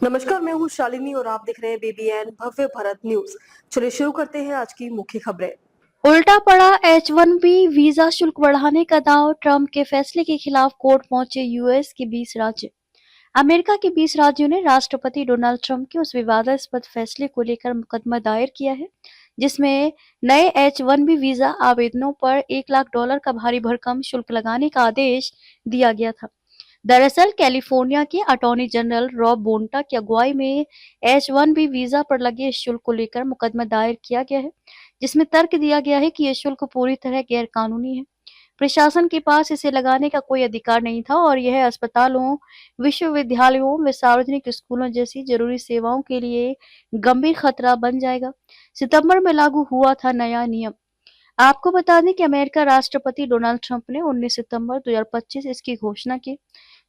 नमस्कार, मैं हूँ शालिनी और आप देख रहे हैं बीबीएन भव्य भारत न्यूज। चलिए शुरू करते हैं आज की मुख्य खबरें। उल्टा पड़ा H-1B वीजा शुल्क बढ़ाने का दांव, ट्रंप के फैसले के खिलाफ कोर्ट पहुंचे यूएस के 20 राज्य। अमेरिका के 20 राज्यों ने राष्ट्रपति डोनाल्ड ट्रंप के उस विवादास्पद फैसले को लेकर मुकदमा दायर किया है, जिसमें नए H-1B वीजा आवेदनों पर $1 लाख का भारी भरकम शुल्क लगाने का आदेश दिया गया था। दरअसल कैलिफोर्निया के अटॉर्नी जनरल रॉब बोंटा की अगुवाई में H-1B वीजा पर लगे इस शुल्क को लेकर मुकदमा दायर किया गया है, जिसमें तर्क दिया गया है कि यह शुल्क पूरी तरह गैर कानूनी है। प्रशासन के पास इसे लगाने का कोई अधिकार नहीं था और यह अस्पतालों, विश्वविद्यालयों व सार्वजनिक स्कूलों जैसी जरूरी सेवाओं के लिए गंभीर खतरा बन जाएगा। सितंबर में लागू हुआ था नया नियम। आपको बता दें कि अमेरिका राष्ट्रपति डोनाल्ड ट्रंप ने 19 सितंबर 2025 इसकी घोषणा की।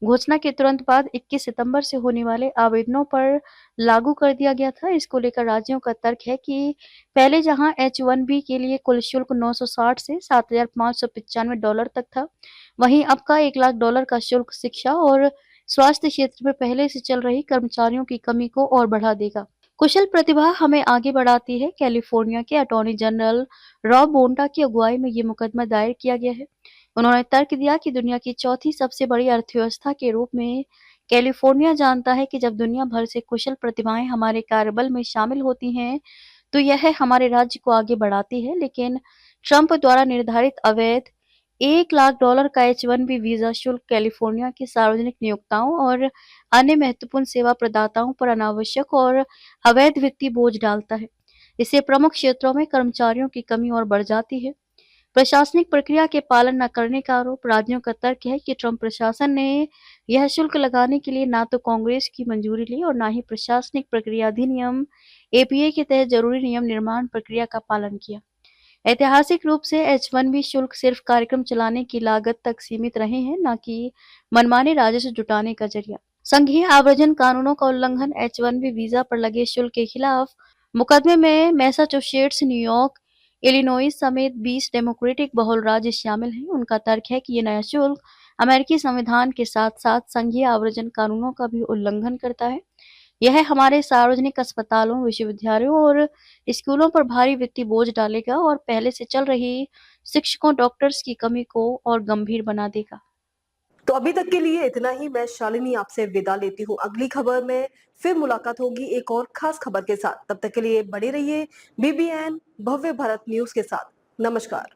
घोषणा के तुरंत बाद 21 सितंबर से होने वाले आवेदनों पर लागू कर दिया गया था। इसको लेकर राज्यों का तर्क है कि पहले जहां H-1B के लिए कुल शुल्क 960 से $7,595 तक था, वहीं अब का $1 लाख का शुल्क शिक्षा और स्वास्थ्य क्षेत्र में पहले से चल रही कर्मचारियों की कमी को और बढ़ा देगा। कुशल प्रतिभा हमें आगे बढ़ाती है। कैलिफोर्निया के अटॉर्नी जनरल रॉब बोंटा की अगुवाई में ये मुकदमा दायर किया गया है। उन्होंने तर्क दिया कि दुनिया की चौथी सबसे बड़ी अर्थव्यवस्था के रूप में कैलिफोर्निया जानता है कि जब दुनिया भर से कुशल प्रतिभाएं हमारे कार्यबल में शामिल होती हैं, तो यह हमारे राज्य को आगे बढ़ाती है। लेकिन ट्रंप द्वारा निर्धारित अवैध $1 लाख का H-1B वीजा शुल्क कैलिफोर्निया की सार्वजनिक नियोक्ताओं और अन्य महत्वपूर्ण सेवा प्रदाताओं पर अनावश्यक और अवैध वित्तीय बोझ डालता है। इससे प्रमुख क्षेत्रों में कर्मचारियों की कमी और बढ़ जाती है। प्रशासनिक प्रक्रिया के पालन न करने का आरोप। राज्यों का तर्क है कि ट्रंप प्रशासन ने यह शुल्क लगाने के लिए ना तो कांग्रेस की मंजूरी ली और न ही प्रशासनिक प्रक्रिया अधिनियम APA के तहत जरूरी नियम निर्माण प्रक्रिया का पालन किया। ऐतिहासिक रूप से H-1B शुल्क सिर्फ कार्यक्रम चलाने की लागत तक सीमित रहे हैं, न कि मनमाने राजस्व जुटाने का जरिया। संघीय आव्रजन कानूनों का उल्लंघन। H-1B वीजा पर लगे शुल्क के खिलाफ मुकदमे में मैसाचुसेट्स, न्यूयॉर्क, इलिनॉइस समेत 20 डेमोक्रेटिक बहुल राज्य शामिल हैं। उनका तर्क है कि ये नया शुल्क अमेरिकी संविधान के साथ साथ संघीय आव्रजन कानूनों का भी उल्लंघन करता है। यह हमारे सार्वजनिक अस्पतालों, विश्वविद्यालयों और स्कूलों पर भारी वित्तीय बोझ डालेगा और पहले से चल रही शिक्षकों, डॉक्टर्स की कमी को और गंभीर बना देगा। तो अभी तक के लिए इतना ही। मैं शालिनी आपसे विदा लेती हूँ। अगली खबर में फिर मुलाकात होगी एक और खास खबर के साथ। तब तक के लिए बने रहिए बीबीएन भव्य भारत न्यूज के साथ। नमस्कार।